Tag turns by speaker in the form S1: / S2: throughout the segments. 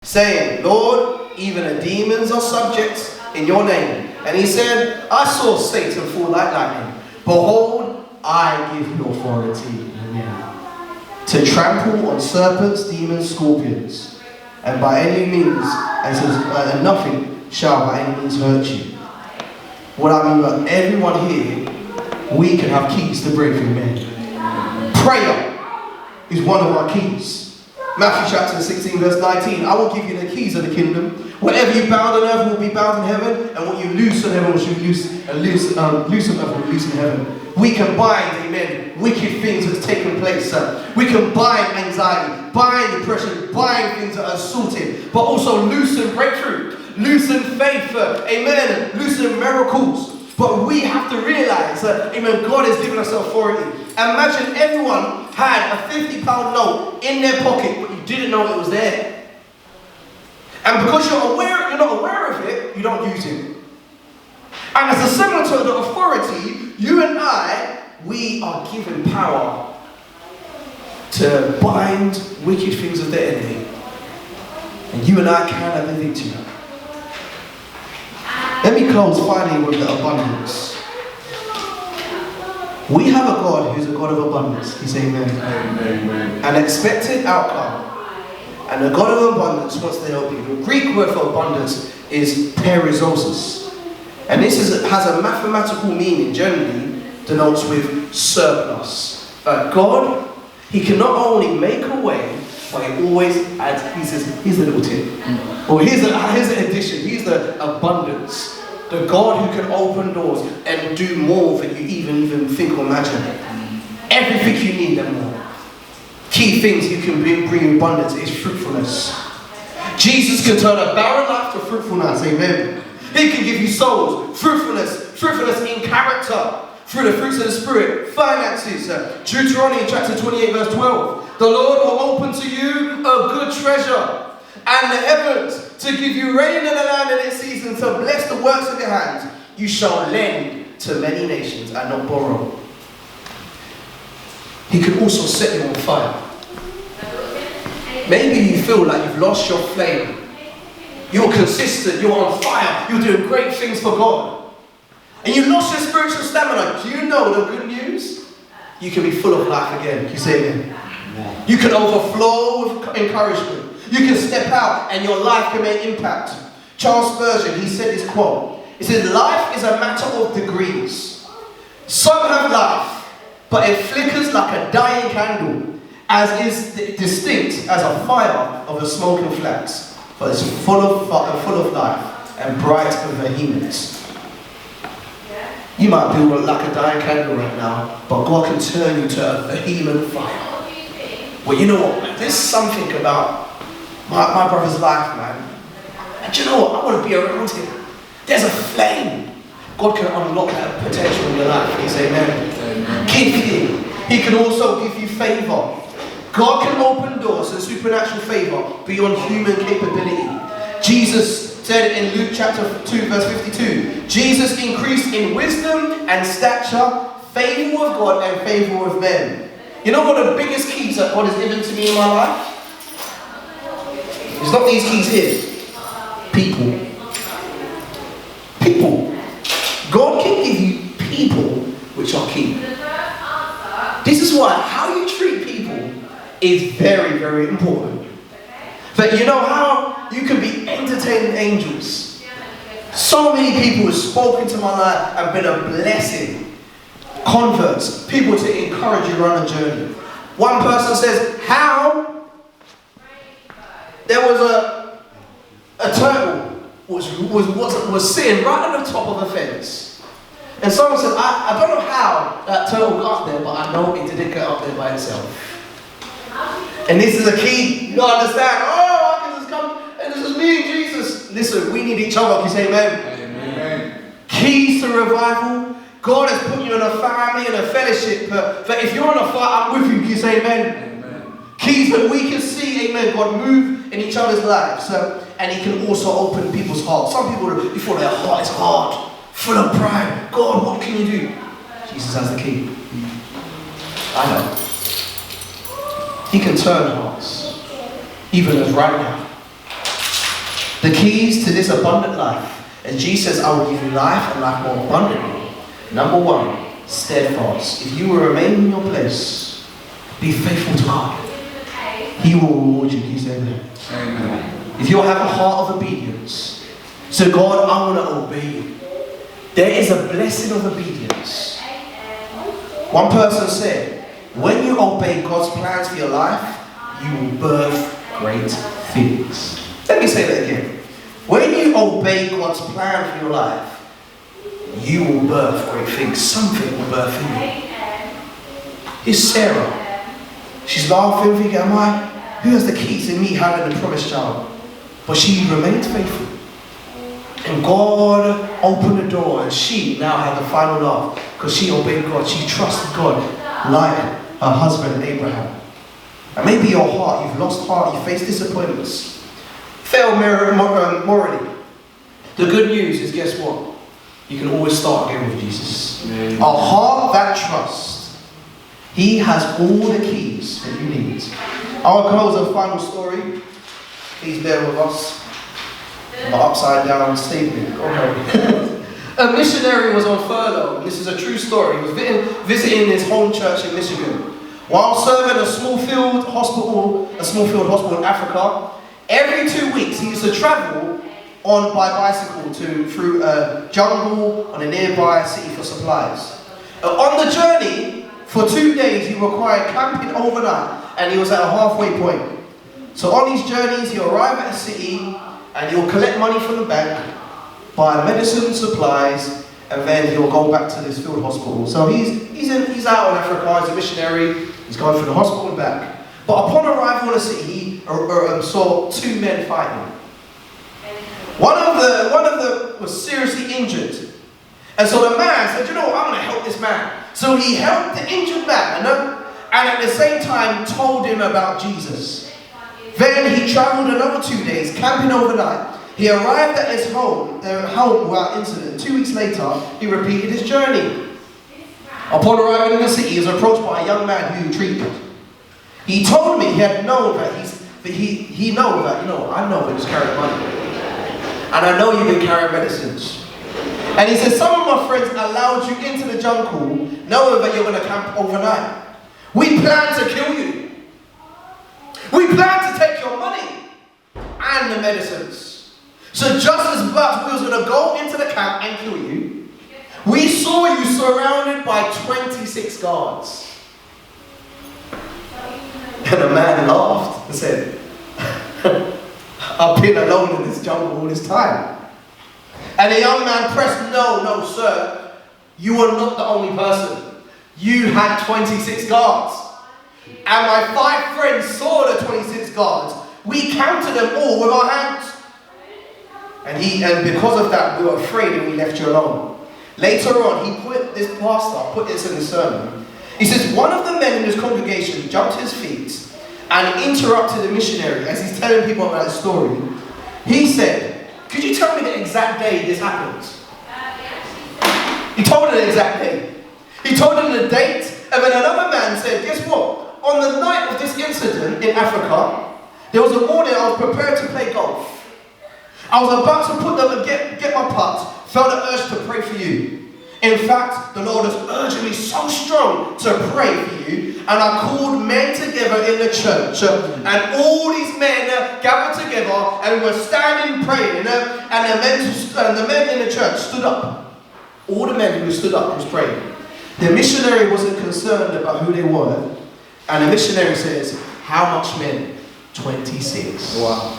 S1: saying, Lord, even the demons are subject in your name. And he said, I saw Satan fall like lightning. Behold, I give you authority to trample on serpents, demons, scorpions, and by any means, and nothing shall by any means hurt you. What I mean by everyone here, we can have keys to breakthrough, man. Prayer is one of our keys. Matthew chapter 16 verse 19, I will give you the keys of the kingdom. Whatever you bound on earth will be bound in heaven, and what you loose on heaven will be loose, and loose on earth will be loose in heaven. We can bind, amen, wicked things that's taken place. We can bind anxiety, bind depression, bind things that are assaulted, but also loosen breakthrough, loosen faith, amen, loosen miracles. But we have to realize that, amen, God has given us authority. Imagine everyone had a £50 note in their pocket, but you didn't know it was there. And because you're not aware of it, you don't use it. And as a similar to the authority, you and I, we are given power to bind wicked things of the enemy. And you and I can have the victory. Let me close finally with the abundance. We have a God who's a God of abundance. He's amen. Amen. An expected outcome. And the God of abundance wants to help you. The Greek word for abundance is perizoses. And this has a mathematical meaning, generally denotes with surplus. God, he can not only make a way, but he always adds, he says, here's a little tip. Or here's an addition, here's the abundance. The God who can open doors and do more than you even think or imagine. Everything you need and more. Key things you can bring abundance is fruitfulness. Jesus can turn a barren life to fruitfulness, amen. He can give you souls, fruitfulness in character, through the fruits of the Spirit, finances. Deuteronomy chapter 28 verse 12. The Lord will open to you a good treasure and the heavens to give you rain in the land in its season, to bless the works of your hands. You shall lend to many nations and not borrow. He can also set you on fire. Maybe you feel like you've lost your flame. You're consistent, you're on fire, you're doing great things for God. And you lost your spiritual stamina. Do you know the good news? You can be full of life again. Can you say amen? You can overflow with encouragement. You can step out and your life can make impact. Charles Spurgeon, he said this quote. He said, life is a matter of degrees. Some have life, but it flickers like a dying candle, as is distinct as a fire of the smoking flax, but it's full of life and bright and vehement. You might be like a dying candle right now, but God can turn you to a vehement fire. Well, you know what? There's something about my brother's life, man. And you know what? I want to be around him. There's a flame. God can unlock that potential in your life. Can you say amen? Gifting. He can also give you favor. God can open doors and supernatural favor beyond human capability. Jesus said in Luke chapter 2 verse 52, Jesus increased in wisdom and stature, favor with God and favor with men. You know one of the biggest keys that God has given to me in my life? It's not these keys here. People. People. God can give you people which are key. This is why how you treat people is very, very important. But you know how you can be entertaining angels. So many people have spoken to my life and been a blessing. Converts, people to encourage you on a journey. One person says, how? There was a turtle was sitting right on the top of a fence. And someone said, I don't know how that turtle got up there, but I know it didn't get up there by itself. And this is a key. You understand? Oh, I can just come, and this is me and Jesus. Listen, we need each other. Can you say amen? Amen. Keys to revival. God has put you in a family and a fellowship. But if you're on a fight, I'm with you. Can you say amen? Amen. Keys that we can see, amen, God move in each other's lives. And he can also open people's hearts. Some people, before their heart is hard, full of pride. God, what can you do? Jesus has the key. I know. He can turn hearts, even as right now. The keys to this abundant life. And Jesus says, I will give you life and life more abundantly. Number one, steadfast. If you will remain in your place, be faithful to God, He will reward you. Can you say that? Amen. If you'll have a heart of obedience, so God, I want to obey you. There is a blessing of obedience. One person said, when you obey God's plans for your life, you will birth great things. Let me say that again. When you obey God's plan for your life, you will birth great things. Something will birth in you. Here's Sarah. She's laughing, thinking, who has the keys to me having the promised child? But she remained faithful. And God opened the door, and she now had the final laugh because she obeyed God. She trusted God like her husband Abraham. And maybe your heart, you've lost heart, you face disappointments, failed morally. The good news is, guess what? You can always start again with Jesus. Amen. A heart that trusts. He has all the keys that you need. I'll close a final story. Please bear with us. My upside down statement. Okay. A missionary was on furlough. This is a true story. He was visiting his home church in Michigan. While serving a small field hospital in Africa, every 2 weeks he used to travel by bicycle through a jungle on a nearby city for supplies. On the journey, for 2 days, he required camping overnight, and he was at a halfway point. So on these journeys, he'll arrive at a city, and he'll collect money from the bank, buy medicine, supplies, and then he'll go back to this field hospital. So he's out in Africa, he's a missionary, he's going through the hospital and back. But upon arrival in the city, he saw two men fighting. One of them was seriously injured. And so the man said, you know what, I'm going to help this man. So he helped the injured man, and at the same time told him about Jesus. Then he travelled another 2 days, camping overnight. He arrived at his home without incident. 2 weeks later, he repeated his journey. Upon arriving in the city, he was approached by a young man who he treated. He told me he had known that I know he was carrying money. And I know you've been carrying medicines. And he said, some of my friends allowed you into the jungle knowing that you're going to camp overnight. We plan to kill you. We plan to take your money and the medicines. So just as much we was going to go into the camp and kill you, we saw you surrounded by 26 guards. And the man laughed and said, I've been alone in this jungle all this time. And the young man pressed, no, sir. You are not the only person. You had 26 guards. And my 5 friends saw the 26 guards. We counted them all with our hands. And because of that, we were afraid and we left you alone. Later on, this pastor put this in the sermon. He says, one of the men in his congregation jumped to his feet and interrupted the missionary as he's telling people about his story. He said, could you tell me the exact day this happened? He told him the exact day. He told him the date, and then another man said, guess what? On the night of this incident in Africa, there was a morning I was prepared to play golf. I was about to put them and get my putt, felt the urge to pray for you. In fact, the Lord was urging me so strong to pray for you, and I called men together in the church, and all these men gathered together, and we were standing praying, and the men in the church stood up. All the men who stood up was praying. The missionary wasn't concerned about who they were, and the missionary says, how much men? 26. Wow.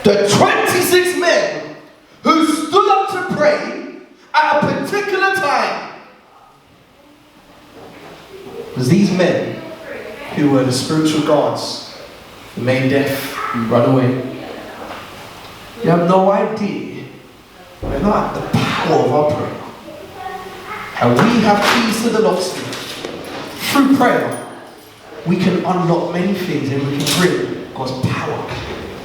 S1: The 26 men who stood up to pray at a particular time was these men who were the spiritual guards who made death run away. You have no idea about the power of our prayer. And we have keys to the locksmith. Through prayer, we can unlock many things and we can bring God's power.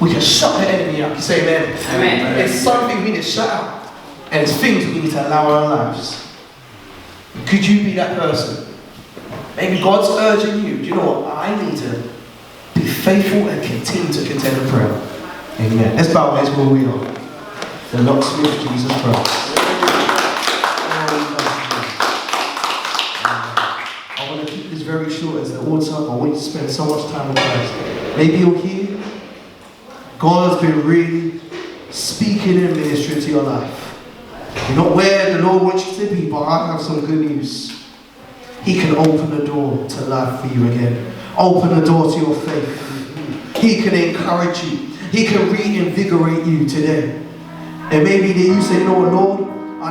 S1: We can shut the enemy up. You say amen. Amen. It's something we need to shut out. And it's things we need to allow in our lives. Could you be that person? Maybe God's urging you. Do you know what? I need to be faithful and continue to contend in prayer. Amen. Let's bow our heads where we are. The locksmith, Jesus Christ. I want to keep this very short as the altar. I want you to spend so much time with Christ. Maybe you're here. God has been really speaking and ministering to your life. You're not where the Lord wants you to be, but I have some good news. He can open the door to life for you again. Open the door to your faith. He can encourage you. He can reinvigorate you today. And maybe you say, you know what, Lord,